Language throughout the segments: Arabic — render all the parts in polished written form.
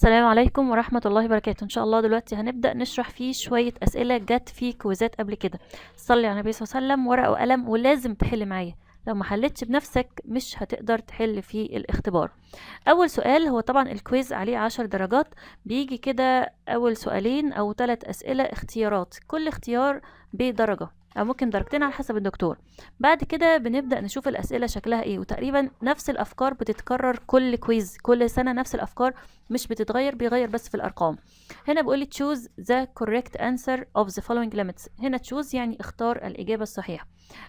السلام عليكم ورحمة الله وبركاته. ان شاء الله دلوقتي هنبدأ نشرح فيه شوية اسئلة جت في كويزات قبل كده. صلي على النبي صلى الله عليه وسلم، ورقة وقلم ولازم تحل معايا. لو ما حلتش بنفسك مش هتقدر تحل في الاختبار. اول سؤال، هو طبعا الكويز عليه 10 درجات. بيجي كده اول سؤالين او 3 اسئلة اختيارات، كل اختيار بدرجة او ممكن درجتين على حسب الدكتور. بعد كده بنبدأ نشوف الاسئلة شكلها ايه، وتقريبا نفس الافكار بتتكرر كل كويز، كل سنة نفس الافكار مش بتتغير، بيغير بس في الارقام. هنا بيقول لي choose the correct answer of the following limits. هنا choose يعني اختار الاجابة الصحيحة.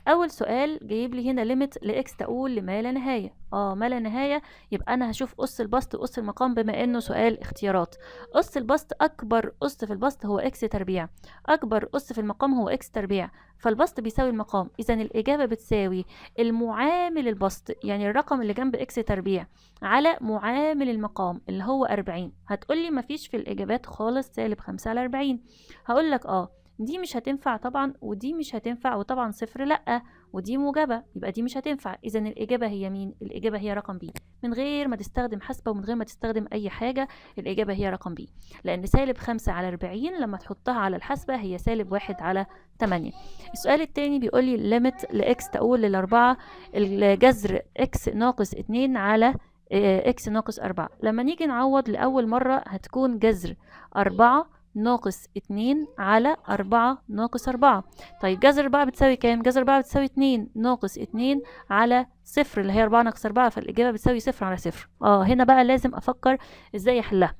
اول سؤال جايب لي هنا limit لاكس تقول لما لا نهاية. ما لا نهاية، يبقى انا هشوف قص البسط وقص المقام بما انه سؤال اختيارات. قص البسط، اكبر قص في البسط هو اكس تربيع، اكبر قص في المقام هو اكس تربيع، فالبسط بيساوي المقام، اذا الاجابة بتساوي المعامل البسط يعني الرقم اللي جنب اكس تربيع على معامل المقام اللي هو 40. هتقولي مفيش في الإجابات خالص سالب 5 على 40. هقولك دي مش هتنفع طبعا، ودي مش هتنفع، وطبعا صفر لأ، ودي موجبة يبقى دي مش هتنفع. إذا الإجابة هي مين؟ الإجابة هي رقم بي، من غير ما تستخدم حسبة ومن غير ما تستخدم أي حاجة. الإجابة هي رقم بي، لأن سالب 5 على 40 لما تحطها على الحسبة هي سالب 1 على 8. السؤال التاني بيقولي ليميت لإكس تقول للأربعة الجذر إكس ناقص 2 على اكس ناقص 4. لما نيجي نعوض لأول مرة هتكون جذر 4 ناقص 2 على 4 ناقص 4. طيب جذر 4 بتساوي كام؟ جذر 4 بتساوي 2 ناقص 2 على 0 اللي هي 4 ناقص 4، فالإجابة بتساوي 0 على 0. هنا بقى لازم أفكر إزاي أحلها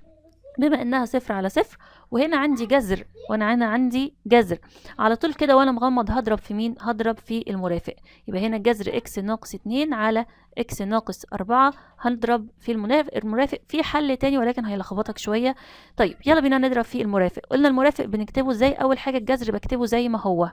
بما انها 0 على 0، وهنا عندي جذر وانا هنا عندي جذر. على طول كده وانا مغمض هضرب في مين؟ هضرب في المرافق. يبقى هنا جذر اكس ناقص 2 على اكس ناقص 4 هنضرب في المرافق. في حل تاني ولكن هيلخبطك شويه. طيب يلا بينا نضرب في المرافق. قلنا المرافق بنكتبه ازاي؟ اول حاجه الجذر بكتبه زي ما هو،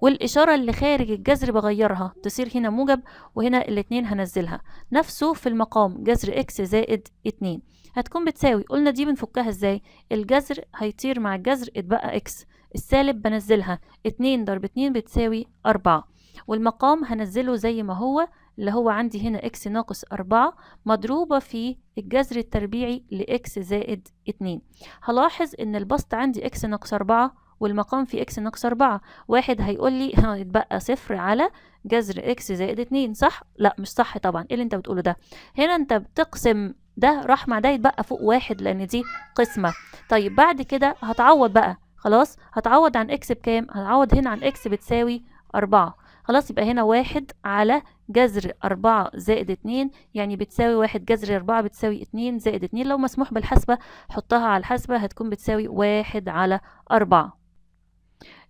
والإشارة اللي خارج الجذر بغيرها تصير هنا موجب، وهنا الاتنين هنزلها. نفسه في المقام جذر اكس زائد 2 هتكون بتساوي، قلنا دي بنفكها ازاي؟ الجذر هيطير مع الجذر اتبقى اكس، السالب بنزلها، 2 ضرب 2 بتساوي 4، والمقام هنزله زي ما هو اللي هو عندي هنا اكس ناقص 4 مضروبة في الجذر التربيعي لإكس زائد 2. هلاحظ ان البسط عندي اكس ناقص 4 والمقام في اكس ناقص 4. واحد هيقول لي هيتبقى 0 على جذر اكس زائد 2، صح؟ لا مش صح طبعا. ايه اللي انت بتقوله ده؟ هنا انت بتقسم ده راح مع ده يتبقى فوق 1 لان دي قسمة. طيب بعد كده هتعوض بقى، خلاص هتعوض عن اكس بكام؟ هتعوض هنا عن اكس بتساوي 4. خلاص يبقى هنا 1 على جذر 4 زائد 2 يعني بتساوي 1 جذر 4 بتساوي 2 زائد 2. لو مسموح بالحسبة حطها على الحسبة هتكون بتساوي 1 على 4.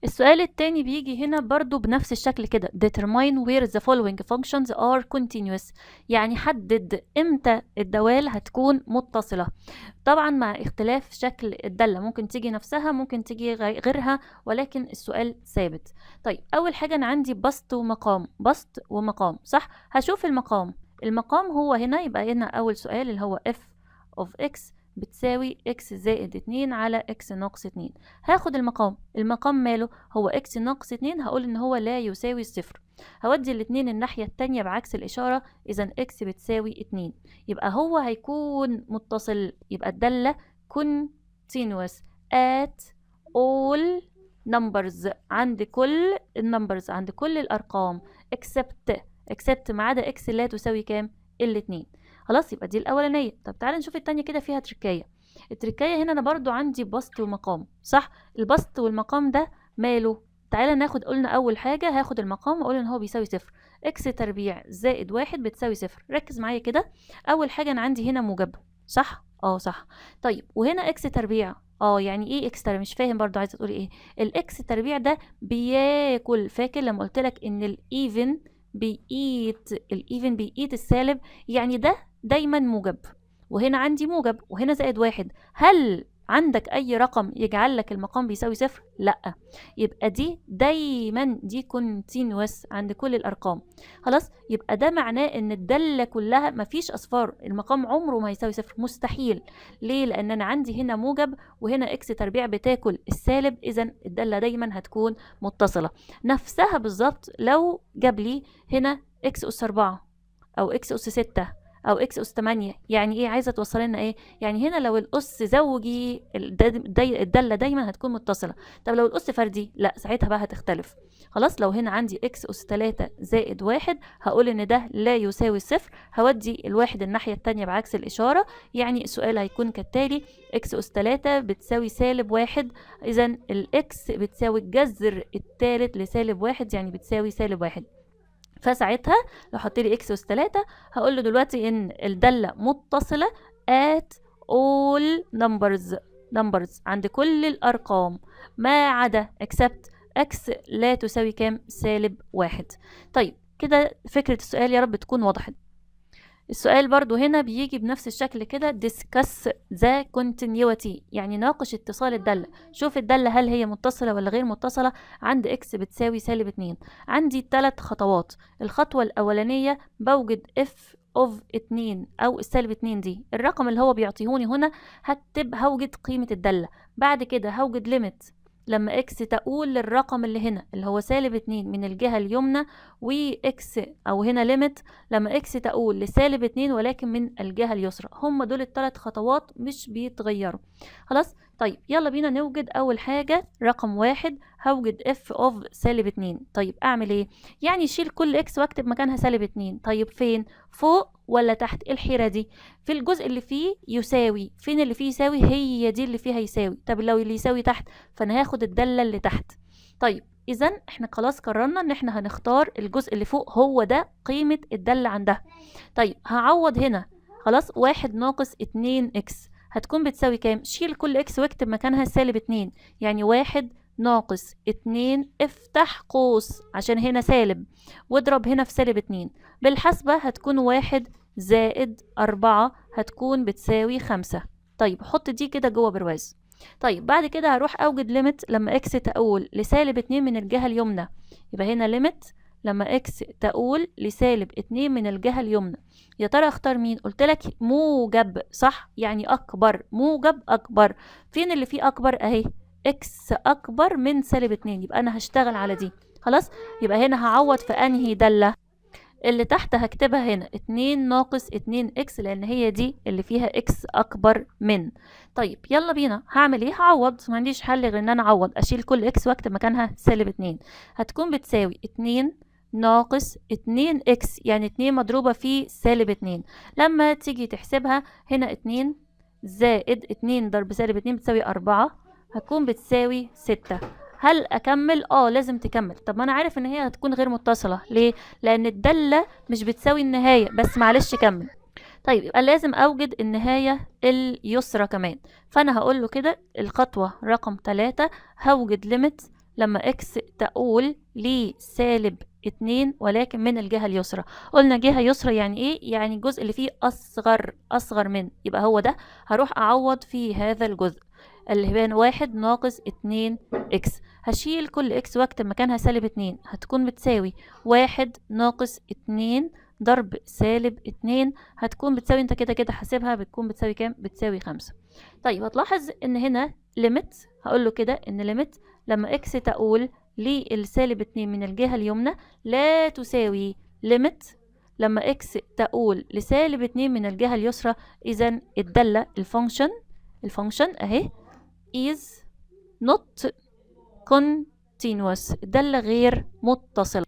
السؤال التاني بيجي هنا برضو بنفس الشكل كده determine where the following functions are continuous. يعني حدد امتى الدوال هتكون متصلة. طبعا مع اختلاف شكل الدالة، ممكن تيجي نفسها ممكن تيجي غيرها، ولكن السؤال ثابت. طيب اول حاجة انا عندي بسط ومقام، بسط ومقام، صح؟ هشوف المقام هو هنا، يبقى هنا اول سؤال اللي هو f of x بتساوي x زائد 2 على x ناقص 2. هاخد المقام ماله؟ هو x ناقص 2، هقول ان هو لا يساوي الصفر. هودي الاتنين الناحية التانية بعكس الإشارة، إذا x بتساوي 2، يبقى هو هيكون متصل. يبقى الدالة continuous at all numbers، عند كل النمبرز، عند كل الأرقام except ما عدا x لا تساوي كام؟ الاتنين. خلاص يبقى دي الاولانيه. طب تعالى نشوف التانية كده فيها تركايه. التركايه هنا انا برضو عندي بسط ومقام، صح؟ البسط والمقام ده ماله؟ تعالى ناخد، قلنا اول حاجه هاخد المقام واقول ان هو بيساوي 0، اكس تربيع زائد 1 بتساوي 0. ركز معايا كده، اول حاجه انا عندي هنا موجب، صح؟ صح. طيب وهنا اكس تربيع، يعني ايه اكس تربيع؟ مش فاهم برضو، عايزه تقولي ايه؟ الاكس تربيع ده بياكل، فاكر لما قلت لك ان الايفن بيقيت السالب؟ يعني ده دايما موجب، وهنا عندي موجب، وهنا زائد 1. هل عندك اي رقم يجعل لك المقام بيساوي 0؟ لا، يبقى دي دايما دي كونتينوس عند كل الارقام. خلاص يبقى ده معناه ان الدالة كلها مفيش اصفار، المقام عمره ما يساوي 0، مستحيل. ليه؟ لان انا عندي هنا موجب وهنا اكس تربيع بتاكل السالب، اذا الدالة دايما هتكون متصلة. نفسها بالظبط لو جاب لي هنا اكس اس 4 او اكس اس 6 او اكس اس 8. يعني ايه عايزه توصل لنا ايه؟ يعني هنا لو الاس زوجي الداله دايما هتكون متصله. طب لو الاس فردي لا، ساعتها بقى هتختلف. خلاص، لو هنا عندي اكس اس 3 زائد 1 هقول ان ده لا يساوي صفر، هودي الواحد الناحيه الثانيه بعكس الاشاره. يعني السؤال هيكون كالتالي: اكس اس 3 بتساوي سالب 1، اذا الاكس بتساوي الجذر الثالث لسالب 1، يعني بتساوي سالب 1. فساعتها لو حط لي اكس اس 3 هقول له دلوقتي ان الداله متصله at all numbers عند كل الارقام ما عدا except x لا تساوي كام؟ سالب 1. طيب كده فكره السؤال يا رب تكون وضحت. السؤال برضو هنا بيجي بنفس الشكل كده: discuss the continuity، يعني ناقش اتصال الدالة. شوف الدالة هل هي متصلة ولا غير متصلة. عند x بتساوي سالب 2 عندي 3 خطوات. الخطوة الأولانية بوجد f of 2 أو السالب 2 دي الرقم اللي هو بيعطيهوني هنا، هوجد قيمة الدالة. بعد كده هوجد limit لما x تقول للرقم اللي هنا اللي هو سالب 2 من الجهة اليمنى، وx أو هنا limit لما x تقول لسالب 2 ولكن من الجهة اليسرى. هم دول الثلاث خطوات مش بيتغيروا. خلاص. طيب يلا بينا نوجد أول حاجة رقم 1. هوجد f of سالب 2. طيب أعمل إيه؟ يعني شيل كل x واكتب مكانها سالب 2. طيب فين؟ فوق ولا تحت؟ الحيرة دي في الجزء اللي فيه يساوي. فين اللي فيه يساوي؟ هي دي اللي فيها يساوي. طب لو اللي يساوي تحت فأنا هاخد الدالة اللي تحت. طيب إذا احنا خلاص قررنا ان احنا هنختار الجزء اللي فوق، هو ده قيمة الدالة عندها. طيب هعوض هنا. خلاص، 1 ناقص 2 اكس هتكون بتساوي كام؟ شيل كل اكس واكتب مكانها سالب 2، يعني 1 ناقص 2 افتح قوس عشان هنا سالب واضرب هنا في سالب 2. بالحسبة هتكون 1 زائد 4 هتكون بتساوي 5. طيب حط دي كده جوه برواز. طيب بعد كده هروح اوجد ليميت لما اكس تقول لسالب 2 من الجهة اليمنى. يبقى هنا ليميت لما اكس تقول لسالب 2 من الجهة اليمنى. يا ترى اختار مين؟ قلت لك موجب، صح؟ يعني اكبر. موجب اكبر. فين اللي فيه اكبر؟ اهي اكس اكبر من سالب 2، يبقى انا هشتغل على دي. خلاص، يبقى هنا هعوض في انهي دالة؟ اللي تحت هكتبها هنا 2 ناقص 2 اكس، لان هي دي اللي فيها اكس اكبر من. طيب يلا بينا. هعمل ايه؟ هعوض. ما عنديش حل غير ان انا اعوض، اشيل كل اكس واكتب مكانها سالب 2. هتكون بتساوي 2 ناقص 2 اكس، يعني 2 مضروبة في سالب 2. لما تيجي تحسبها هنا 2 زائد 2 ضرب سالب 2 بتساوي 4، هتكون بتساوي 6. هل اكمل؟ لازم تكمل. طب ما انا عارف ان هي هتكون غير متصلة. ليه؟ لان الدالة مش بتساوي النهاية. بس معلش كمل. طيب يبقى لازم اوجد النهاية اليسرى كمان. فانا هقول له كده الخطوة رقم 3 هوجد ليميت لما اكس تقول لسالب 2 ولكن من الجهة اليسرى. قلنا جهة يسرى يعني ايه؟ يعني الجزء اللي فيه اصغر من، يبقى هو ده. هروح اعوض في هذا الجزء اللي هو 1 ناقص 2 اكس. هشيل كل اكس واكتب مكانها سالب 2، هتكون بتساوي 1 ناقص 2 ضرب سالب 2 هتكون بتساوي، انت كده كده حاسبها، بتكون بتساوي كام؟ بتساوي 5. طيب هتلاحظ ان هنا ليميت، هقول له كده ان ليميت لما اكس تقول للسالب 2 من الجهة اليمنى لا تساوي ليميت لما اكس تقول لسالب 2 من الجهة اليسرى. اذا الدالة الفانكشن اهي is not continuous، الدالة غير متصلة.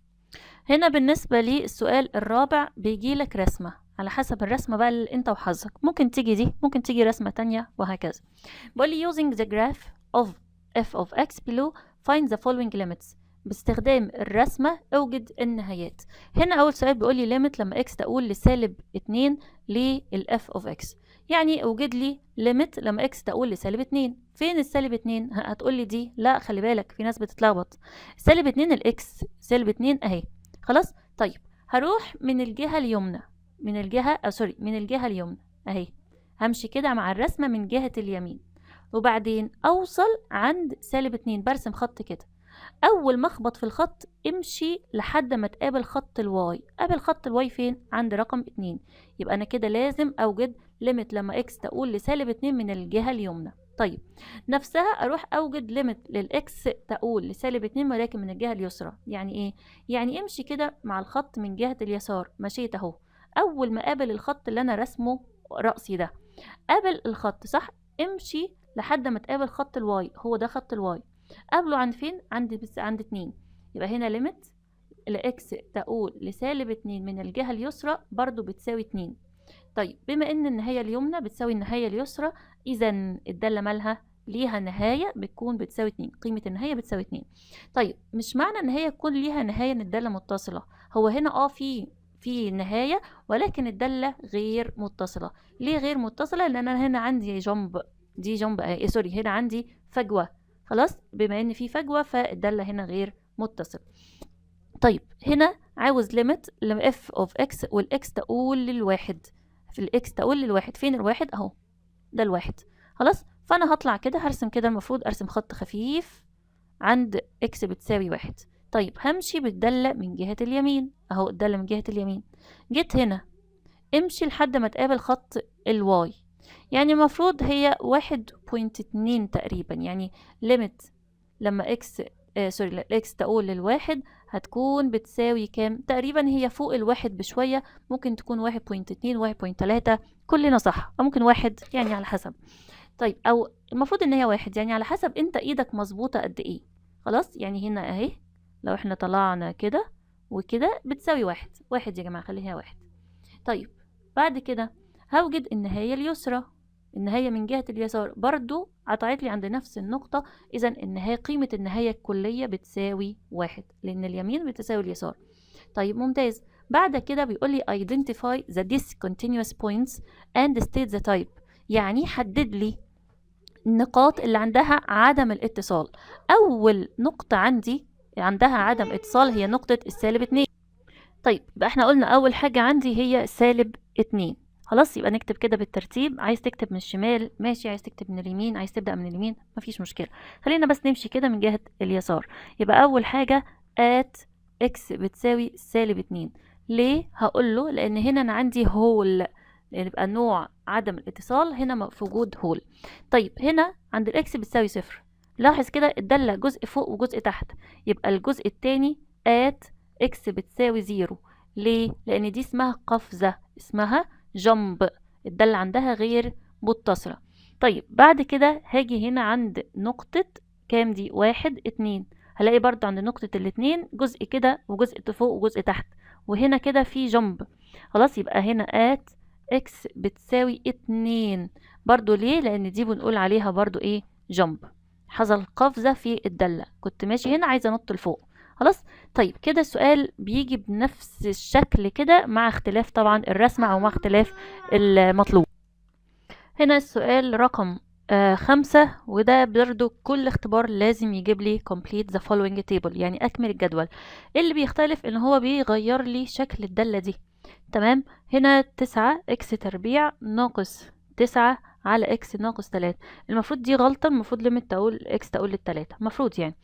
هنا بالنسبة للسؤال الرابع بيجيلك رسمة، على حسب الرسمة بقى اللي انت وحظك، ممكن تيجي دي، ممكن تيجي رسمة تانية، وهكذا. بقولي using the graph of f of x below find the following limits. باستخدام الرسمة اوجد النهايات. هنا اول سؤال بيقولي limit لما x تقول لسالب 2 للf of x، يعني اوجد لي limit لما x تقول لسالب 2. فين السالب 2؟ هتقولي دي، لا خلي بالك في ناس بتتلخبط. سالب 2 الاكس سالب 2 اهي. خلاص. طيب هروح من الجهة اليمنى، من الجهة اليمنى اهي. همشي كده مع الرسمة من جهة اليمين، وبعدين اوصل عند سالب 2 برسم خط كده. اول ما اخبط في الخط امشي لحد ما تقابل خط الواي. قابل خط الواي فين؟ عند رقم 2. يبقى انا كده لازم اوجد ليميت لما اكس تقول لسالب 2 من الجهة اليمنى. طيب نفسها اروح اوجد ليميت للاكس تقول لسالب 2 ولكن من الجهة اليسرى. يعني ايه؟ يعني امشي كده مع الخط من جهة اليسار. مشيت اهو، اول ما قابل الخط اللي انا رسمه رأسي ده، قابل الخط صح، امشي لحد ما تقابل خط الواي، هو ده خط الواي، قابله عند فين؟ عند 2. يبقى هنا ليميت لإكس تقول لسالب 2 من الجهة اليسرى برضو بتساوي 2. طيب بما ان النهاية اليمنى بتساوي النهاية اليسرى، اذا الدالة مالها ليها نهاية بتكون بتساوي 2، قيمة النهاية بتساوي 2. طيب مش معنى ان هي يكون ليها نهاية ان الدالة متصلة، هو هنا في نهاية ولكن الدالة غير متصلة. ليه غير متصلة؟ لان انا هنا عندي جنب، دي جنب سوري، هنا عندي فجوة. خلاص، بما ان في فجوة فالدالة هنا غير متصلة. طيب هنا عاوز ليميت اف اوف اكس والاكس تقول للواحد، في الاكس تقول للواحد، فين الواحد؟ اهو ده الواحد. خلاص، فانا هطلع كده هرسم كده، المفروض ارسم خط خفيف عند اكس بتساوي 1. طيب همشي بالدالة من جهة اليمين، اهو الدالة من جهة اليمين، جيت هنا امشي لحد ما تقابل خط الواي، يعني المفروض هي 1.2 تقريبا، يعني ليميت لما اكس سوري الاكس تقول للواحد هتكون بتساوي كام؟ تقريبا هي فوق الواحد بشوية، ممكن تكون 1.2 1.3 كلنا صح، او ممكن 1 يعني على حسب. طيب او المفروض ان هي 1 يعني على حسب انت ايدك مظبوطة قد ايه. خلاص، يعني هنا اهي لو احنا طلعنا كده وكده بتساوي 1 يا جماعة، خليها 1. طيب بعد كده هوجد النهاية اليسرى، النهاية من جهة اليسار برضو قطعت لي عند نفس النقطة، إذا النهاية قيمة النهاية الكلية بتساوي 1 لأن اليمين بتساوي اليسار. طيب ممتاز. بعد كده بيقول لي identify the discontinuous points and state the type، يعني حدد لي النقاط اللي عندها عدم الاتصال. أول نقطة عندي عندها عدم اتصال هي نقطة السالب 2. طيب يبقى احنا قلنا اول حاجة عندي هي سالب 2. خلاص، يبقى نكتب كده بالترتيب، عايز تكتب من الشمال ماشي، عايز تكتب من اليمين، عايز تبدأ من اليمين مفيش مشكلة، خلينا بس نمشي كده من جهة اليسار. يبقى اول حاجة at x بتساوي سالب 2. ليه؟ هقوله لان هنا انا عندي هول، يبقى نوع عدم الاتصال هنا في وجود هول. طيب هنا عند الاكس بتساوي 0، لاحظ كده الدالة جزء فوق وجزء تحت، يبقى الجزء التاني at اكس بتساوي 0. ليه؟ لان دي اسمها قفزة، اسمها جمب، الدالة عندها غير متصلة. طيب بعد كده هاجي هنا عند نقطة كام دي؟ 1 2، هلاقي برضو عند نقطة الاتنين جزء كده وجزء فوق وجزء تحت، وهنا كده في جمب. خلاص، يبقى هنا at اكس بتساوي 2 برضو. ليه؟ لان دي بنقول عليها برضو ايه؟ جمب، حصل قفزة في الدالة، كنت ماشي هنا عايزة انط لفوق. خلاص. طيب كده السؤال بيجي بنفس الشكل كده مع اختلاف طبعا الرسمة او مع اختلاف المطلوب. هنا السؤال رقم 5، وده برضو كل اختبار لازم يجيب لي complete the following table، يعني اكمل الجدول. اللي بيختلف ان هو بيغير لي شكل الدالة دي. تمام، هنا 9 اكس تربيع ناقص 9 على اكس ناقص 3. المفروض دي غلطة، المفروض ليميت تقول اكس تقول للتلاتة، المفروض يعني.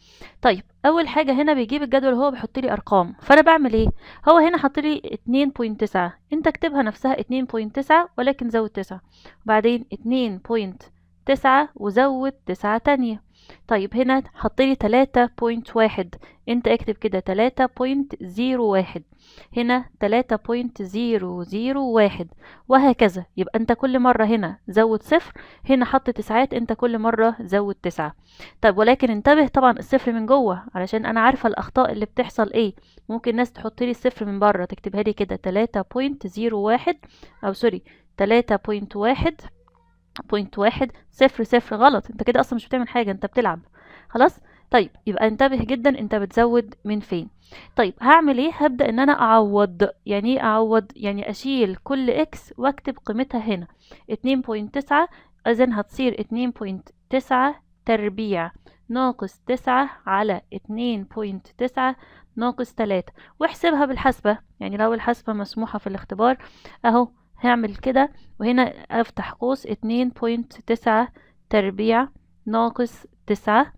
طيب اول حاجة هنا بيجيب الجدول، هو بيحط لي ارقام، فانا بعمل ايه؟ هو هنا حط لي 2.9، انت اكتبها نفسها 2.9 ولكن زود 9، وبعدين 2.9 وزود 9 تانية. طيب هنا حط لي 3.1، انت اكتب كده 3.01، هنا 3.001 وهكذا. يبقى انت كل مرة هنا زود 0، هنا حط تسعات، انت كل مرة زود 9. طيب ولكن انتبه طبعا الصفر من جوه، علشان انا عارفة الاخطاء اللي بتحصل ايه. ممكن ناس تحط لي الصفر من بره، تكتبها لي كده 3.01 او سوري 3.1 0 غلط، انت كده اصلا مش بتعمل حاجة، انت بتلعب. خلاص. طيب يبقى انتبه جدا انت بتزود من فين. طيب هعمل ايه؟ هبدأ ان انا اعوض. يعني ايه اعوض؟ يعني اشيل كل اكس واكتب قيمتها هنا 2.9، اذن هتصير 2.9 تربيع ناقص 9 على 2.9 ناقص 3، واحسبها بالحسبة، يعني لو الحسبة مسموحة في الاختبار اهو هعمل كده، وهنا افتح قوس 2.9 تربيع ناقص 9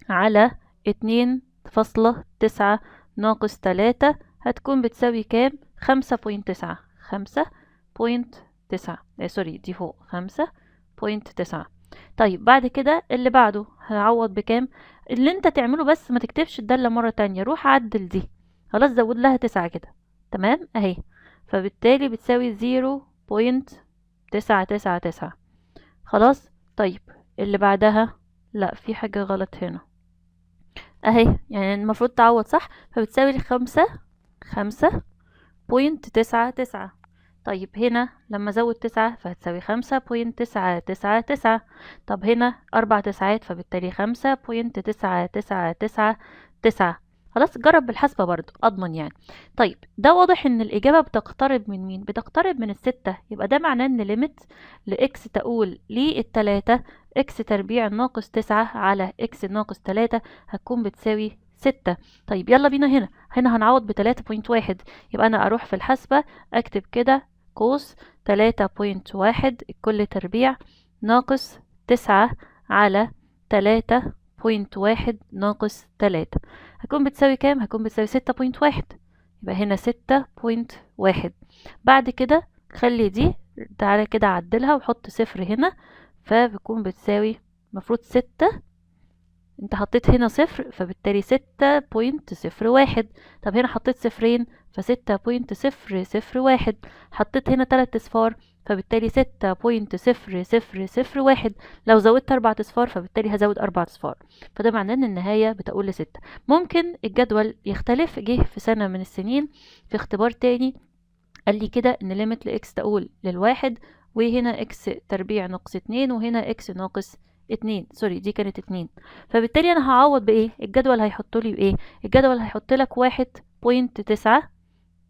على 2.9 ناقص 3 هتكون بتساوي كام؟ 5.9. 5.9 سوري دي فوق 5.9. طيب بعد كده اللي بعده هعوض بكام؟ اللي انت تعمله بس ما تكتبش الدالة مرة تانية، روح عدل دي، خلاص زود لها 9 كده. تمام اهي فبالتالي بتساوي 0.999. خلاص. طيب اللي بعدها، لا في حاجة غلط هنا اهي، يعني المفروض تعوض صح، فبتساوي 5.99. طيب هنا لما ازود 9 فهتساوي 5.999. طب هنا 4 تسعات، فبالتالي 5.9999. خلاص، جرب بالحسبة برضو اضمن يعني. طيب ده واضح ان الاجابة بتقترب من مين؟ بتقترب من الستة، يبقى ده معناه ان ليميت لاكس تقول للتلاتة اكس تربيع ناقص 9 على اكس ناقص 3 هتكون بتساوي 6. طيب يلا بينا، هنا هنعوض ب3.1، يبقى انا اروح في الحسبة اكتب كده قوس 3.1 الكل تربيع ناقص 9 على 3.1 ناقص 3 هتكون بتساوي كام؟ هتكون بتساوي 6.1. يبقى هنا 6.1. بعد كده خلي دي، تعالى كده عدلها وحط صفر هنا، فبتكون بتساوي المفروض 6. انت حطيت هنا صفر، فبالتالي 6.01. طب هنا حطيت صفرين، ف6.001. حطيت هنا 3 اصفار، فبالتالي 6.0001. لو زودت 4 اصفار فبالتالي هزود 4 اصفار، فده معناه ان النهاية بتقول ل6. ممكن الجدول يختلف، جه في سنة من السنين في اختبار تاني قال لي كده ان ليميت لاكس تقول للواحد، وهنا اكس تربيع ناقص 2 وهنا اكس ناقص 2، سوري دي كانت 2. فبالتالي انا هعوض بايه؟ الجدول هيحط لي بايه؟ الجدول هيحط لك 1.9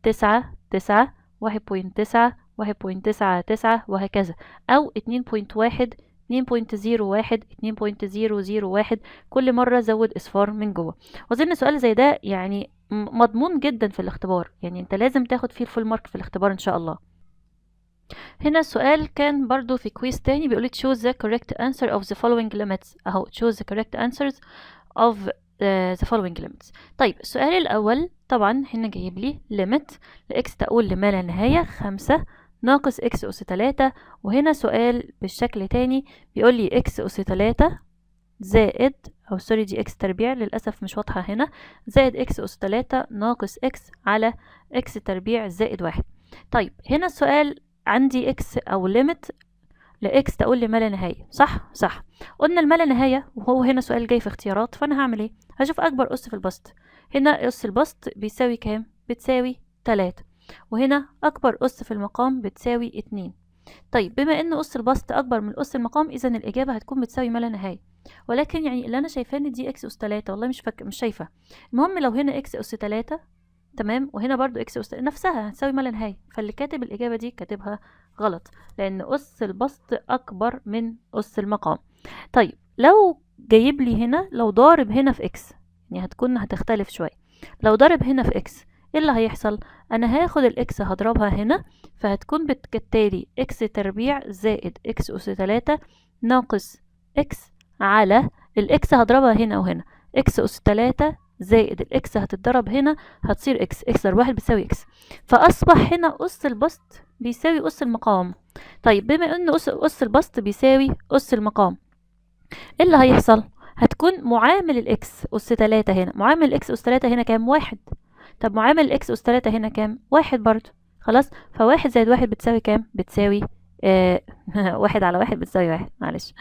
9 9 1.9 1.99 وهكذا، او 2.1 2.01 2.001. كل مرة زود اصفار من جوه. واظن سؤال زي ده يعني مضمون جدا في الاختبار، يعني انت لازم تاخد فيه الفول مارك في الاختبار ان شاء الله. هنا السؤال كان برضو في كويز تاني بيقولي choose the correct answer of the following limits اهو، choose the correct answers of the following limits. طيب السؤال الأول طبعا هنا جايب لي limit لإكس تقول لما لا نهاية 5 ناقص إكس أس 3. وهنا سؤال بالشكل تاني بيقول لي إكس أس 3 زائد، أو سوري دي إكس تربيع للأسف مش واضحة هنا، زائد إكس أس 3 ناقص إكس على إكس تربيع زائد 1. طيب هنا السؤال عندي إكس أو limit لإكس تقول لي ما لا نهاية، صح؟ صح. قلنا الما لا نهاية، وهو هنا سؤال جاي في اختيارات، فأنا هعمل إيه؟ هشوف أكبر أس في البسط. هنا أس البسط بيساوي كام؟ بتساوي 3. وهنا أكبر أس في المقام بتساوي 2. طيب بما إن أس البسط أكبر من أس المقام، إذا الإجابة هتكون بتساوي ما لا نهاية. ولكن يعني اللي أنا شايفاه إن دي إكس أس 3، والله مش شايفة. المهم لو هنا إكس أس 3 تمام، وهنا برضو اكس أس نفسها هتساوي ما لا نهاية، فاللي كاتب الإجابة دي كاتبها غلط، لأن أس البسط أكبر من أس المقام. طيب لو جايب لي هنا، لو ضارب هنا في اكس، يعني هتختلف شوية. لو ضارب هنا في اكس ايه اللي هيحصل؟ أنا هاخد الإكس هضربها هنا، فهتكون بالتالي اكس تربيع زائد اكس أس 3 ناقص اكس على الإكس هضربها هنا وهنا، اكس أس 3 زائد الإكس هتتضرب هنا هتصير اكس ضرب 1 بتساوي اكس، فأصبح هنا أس البسط بيساوي أس المقام. طيب بما إن أس البسط بيساوي أس المقام، ايه اللي هيحصل؟ هتكون معامل الإكس أس 3 هنا، معامل الإكس أس 3 هنا كام؟ 1. طب معامل الإكس أس 3 هنا كام؟ 1 برضو. خلاص، فواحد زائد 1 بتساوي كام؟ بتساوي 1 على 1 بتساوي 1، معلش.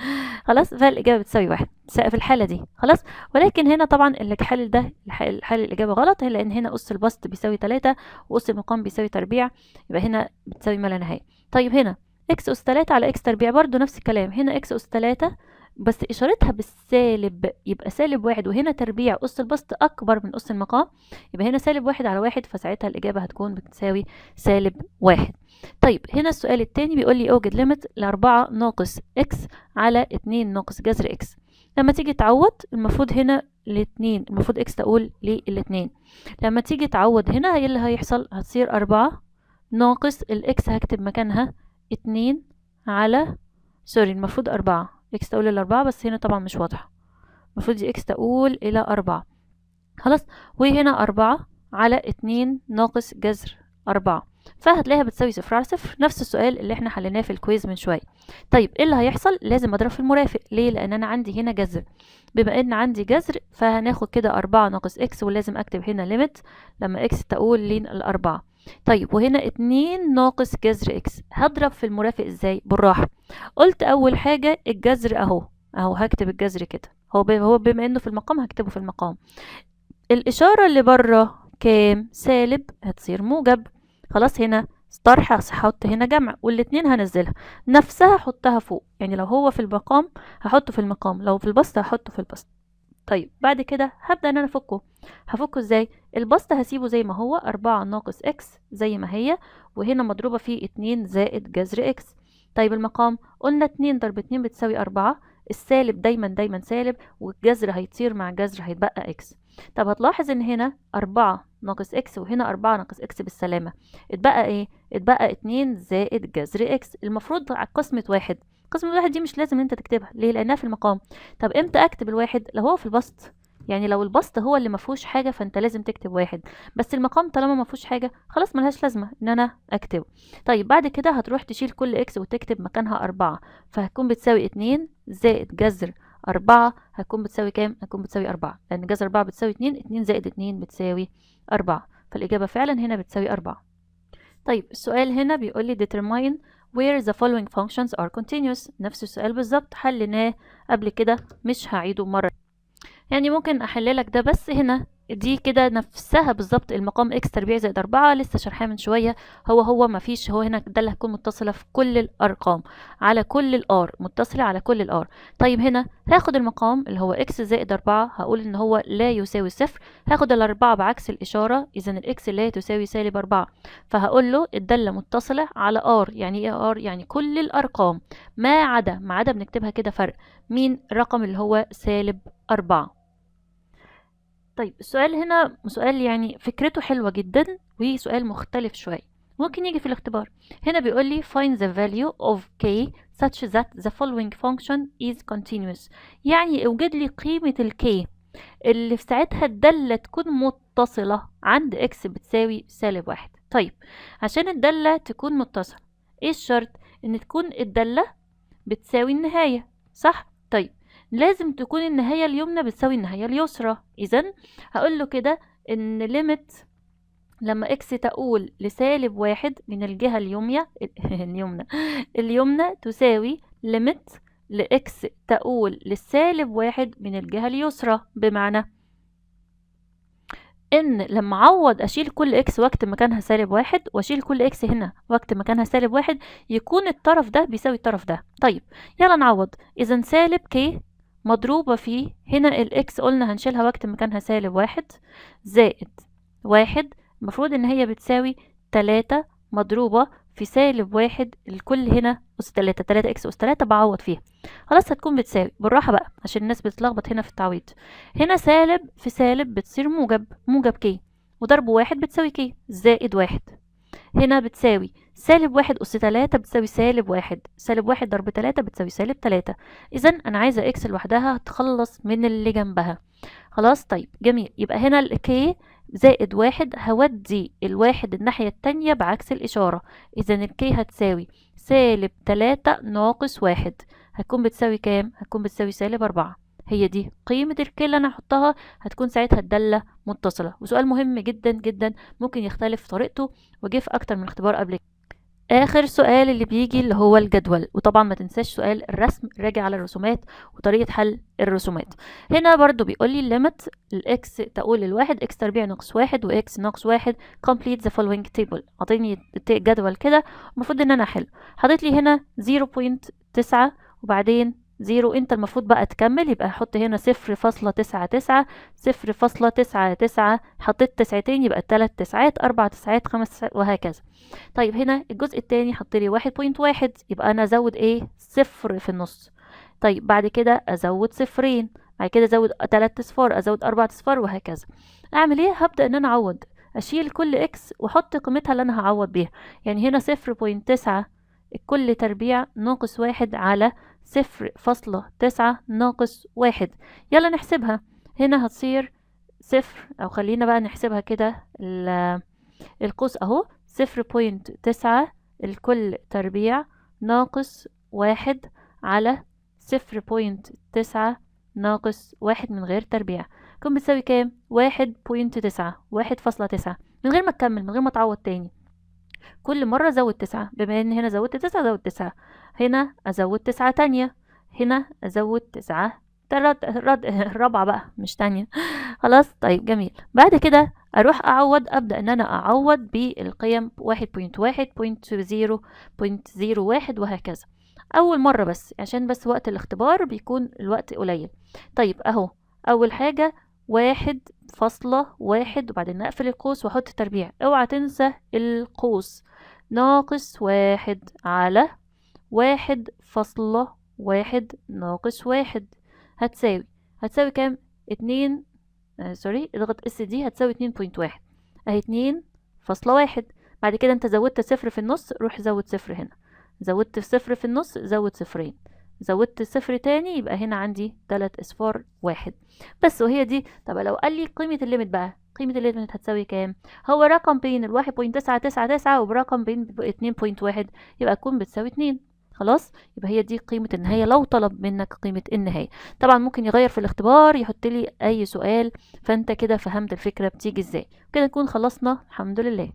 خلاص، فالإجابة بتساوي 1 في الحالة دي. خلاص، ولكن هنا طبعا الحل ده الحل الإجابة غلط، لأن هنا أس البسط بيساوي 3 وأس المقام بيساوي تربيع، يبقى هنا بتساوي ما لا نهاية. طيب هنا إكس أس 3 على إكس تربيع برضو نفس الكلام، هنا إكس أس 3 بس إشارتها بالسالب، يبقى سالب 1، وهنا تربيع أس البسط أكبر من أس المقام، يبقى هنا سالب 1 على 1، فساعتها الإجابة هتكون بتساوي سالب 1. طيب هنا السؤال التاني بيقول لي اوجد ليميت ل4 ناقص اكس على 2 ناقص جذر اكس. لما تيجي تعوض المفروض هنا الاتنين، المفروض اكس تقول للاتنين، لما تيجي تعوض هنا ايه اللي هيحصل؟ هتصير 4 ناقص الاكس هكتب مكانها 2 على، سوري المفروض 4 اكس تقول ل4، بس هنا طبعا مش واضحة، المفروض دي اكس تقول إلى 4. خلاص، وهنا 4 على 2 ناقص جذر 4، فهتلاقيها بتساوي 0 على 0، نفس السؤال اللي احنا حليناه في الكويز من شوية. طيب ايه اللي هيحصل؟ لازم اضرب في المرافق. ليه؟ لان انا عندي هنا جذر، بما ان عندي جذر فهناخد كده 4 ناقص اكس، ولازم اكتب هنا ليميت لما اكس تقول لي ال4. طيب وهنا 2 ناقص جذر اكس، هضرب في المرافق ازاي؟ بالراحة. قلت اول حاجة الجذر اهو هكتب الجذر كده، هو بما انه في المقام هكتبه في المقام. الاشارة اللي بره كام؟ سالب، هتصير موجب. خلاص هنا طرح، هحط هنا جمع، والاتنين هنزلها نفسها احطها فوق. يعني لو هو في المقام هحطه في المقام، لو في البسط هحطه في البسط. طيب بعد كده هبدأ ان انا هفكه ازاي؟ البسط هسيبه زي ما هو، 4 ناقص اكس زي ما هي، وهنا مضروبة في 2 زائد جذر اكس. طيب المقام قلنا 2 ضرب 2 بتساوي 4، السالب دايما سالب، والجذر هيطير مع جذر هيتبقى اكس. طب هتلاحظ ان هنا 4 ناقص اكس وهنا 4 ناقص اكس بالسلامة، اتبقى ايه؟ اتبقى 2 زائد جذر اكس. المفروض على قسمة واحد، قسمة واحد دي مش لازم انت تكتبها، ليه؟ لانها في المقام. طب امتى اكتب الواحد؟ لو هو في البسط. يعني لو البسط هو اللي مفهوش حاجة فانت لازم تكتب واحد، بس المقام طالما مفهوش حاجة خلاص ملهاش لازمة ان انا اكتبه. طيب بعد كده هتروح تشيل كل اكس وتكتب مكانها 4، فهتكون بتساوي 2 زائد جذر 4، هتكون بتساوي كام؟ هتكون بتساوي 4، لان جذر 4 بتساوي 2، 2 زائد 2 بتساوي 4، فالإجابة فعلا هنا بتساوي 4. طيب السؤال هنا بيقول لي determine where the following functions are continuous. نفس السؤال بالظبط، حلناه قبل كده مش هعيده مرة. يعني ممكن احللك ده، بس هنا دي كده نفسها بالظبط المقام اكس تربيع زائد 4 لسه شرحاه من شويه، هو مفيش، هو هنا ده اللي هتكون متصله في كل الارقام على كل الار، متصله على كل الار. طيب هنا هاخد المقام اللي هو اكس زائد 4، هقول ان هو لا يساوي صفر، هاخد الاربعه بعكس الاشاره، اذا الاكس لا تساوي سالب 4، فهقول له الداله متصله على ار. يعني ايه ار؟ يعني كل الارقام ما عدا بنكتبها كده فرق، مين؟ الرقم اللي هو سالب 4. طيب السؤال هنا سؤال يعني فكرته حلوة جدا، وسؤال مختلف شوية، ممكن يجي في الاختبار. هنا بيقول لي find the value of k such that the following function is continuous. يعني اوجد لي قيمة الk اللي في ساعتها الدالة تكون متصلة عند x بتساوي سالب 1. طيب عشان الدالة تكون متصلة ايه الشرط؟ ان تكون الدالة بتساوي النهاية، صح؟ طيب لازم تكون النهاية اليمنى بتساوي النهاية اليسرى. إذن هقول له كده إن ليميت لما إكس تقول لسالب 1 من الجهة اليمنى تساوي ليميت لإكس تقول للسالب 1 من الجهة اليسرى. بمعنى ان لما اعوض اشيل كل اكس واكتب مكانها سالب 1 واشيل كل اكس هنا واكتب مكانها سالب 1، يكون الطرف ده بيساوي الطرف ده. طيب يلا نعوض. اذا سالب ك مضروبة في هنا الاكس قلنا هنشيلها واكتب مكانها سالب 1 زائد 1، المفروض ان هي بتساوي 3 مضروبة في سالب 1، الكل هنا أس 3، 3 اكس أس 3 بعوض فيها. خلاص هتكون بتساوي، بالراحة بقى عشان الناس بتتلخبط هنا في التعويض. هنا سالب في سالب بتصير موجب ك، وضرب 1 بتساوي ك زائد 1. هنا بتساوي سالب 1 أس 3 بتساوي سالب 1، سالب 1 ضرب 3 بتساوي سالب 3. إذا أنا عايزة إكس لوحدها تخلص من اللي جنبها. خلاص طيب جميل، يبقى هنا الكي زائد 1 هودي الواحد الناحية التانية بعكس الإشارة، إذا الكي هتساوي سالب 3 ناقص 1، هتكون بتساوي كام؟ هتكون بتساوي سالب 4. هي دي قيمة الكي اللي أنا هحطها، هتكون ساعتها الدالة متصلة. وسؤال مهم جدا جدا ممكن يختلف طريقته وجه في أكتر من اختبار قبل كده. اخر سؤال اللي بيجي اللي هو الجدول، وطبعا ما تنساش سؤال الرسم، راجع على الرسومات وطريقة حل الرسومات. هنا برضو بيقول لي الليمت الاكس تقول للواحد اكس تربيع ناقص 1 واكس ناقص 1 complete the following table. عطيني جدول كده المفروض ان انا احل. حاطط لي هنا 0.9 وبعدين 0، انت المفروض بقى تكمل، يبقى هحط هنا 0.99 0.99، حطيت تسعتين يبقى 3 تسعات 4 تسعات 5 تسعات وهكذا. طيب هنا الجزء التاني حط لي 1.1، يبقى انا ازود ايه؟ صفر في النص. طيب بعد كده ازود صفرين، بعد كده ازود 3 اصفار، ازود 4 اصفار وهكذا. اعمل ايه؟ هبدأ ان انا اعوض، اشيل كل اكس واحط قيمتها اللي انا هعوض بيها. يعني هنا 0.9 كل تربيع ناقص 1 على 0.9 ناقص 1. يلا نحسبها. هنا هتصير صفر، او خلينا بقى نحسبها كده القوس اهو 0.9 الكل تربيع ناقص 1 على 0.9 ناقص 1 من غير تربيع، تكون بتساوي كام؟ 1.9، 1.9 من غير ما تكمل، من غير ما تعوض تاني. كل مرة ازود 9، بما ان هنا زودت 9 ازود 9، هنا ازود 9 تانية، هنا ازود 9 رابعة بقى مش تانية. خلاص طيب جميل. بعد كده اروح اعوض، ابدأ ان انا اعوض بالقيم 1.1 0.0 0.01 وهكذا. اول مرة بس عشان بس وقت الاختبار بيكون الوقت قليل. طيب اهو اول حاجة 1.1 وبعدين اقفل القوس واحط تربيع، اوعى تنسى القوس، -1 على 1.1 ناقص 1 هتساوي كام؟ 2. سوري، اضغط اس دي هتساوي 2.1 اهي 2.1. بعد كده انت زودت صفر في النص، روح زود صفر هنا، زودت صفر في النص زود صفرين، زودت صفر تاني يبقى هنا عندي 3 اصفار 1 بس، وهي دي. طب لو قال لي قيمة الليميت بقى، قيمة الليميت هتساوي كام؟ هو رقم بين 1.999 وبرقم بين 2.1 يبقى تكون بتساوي 2. خلاص يبقى هي دي قيمة النهاية لو طلب منك قيمة النهاية. طبعا ممكن يغير في الاختبار يحط لي اي سؤال، فانت كده فهمت الفكرة بتيجي ازاي. كده نكون خلصنا الحمد لله.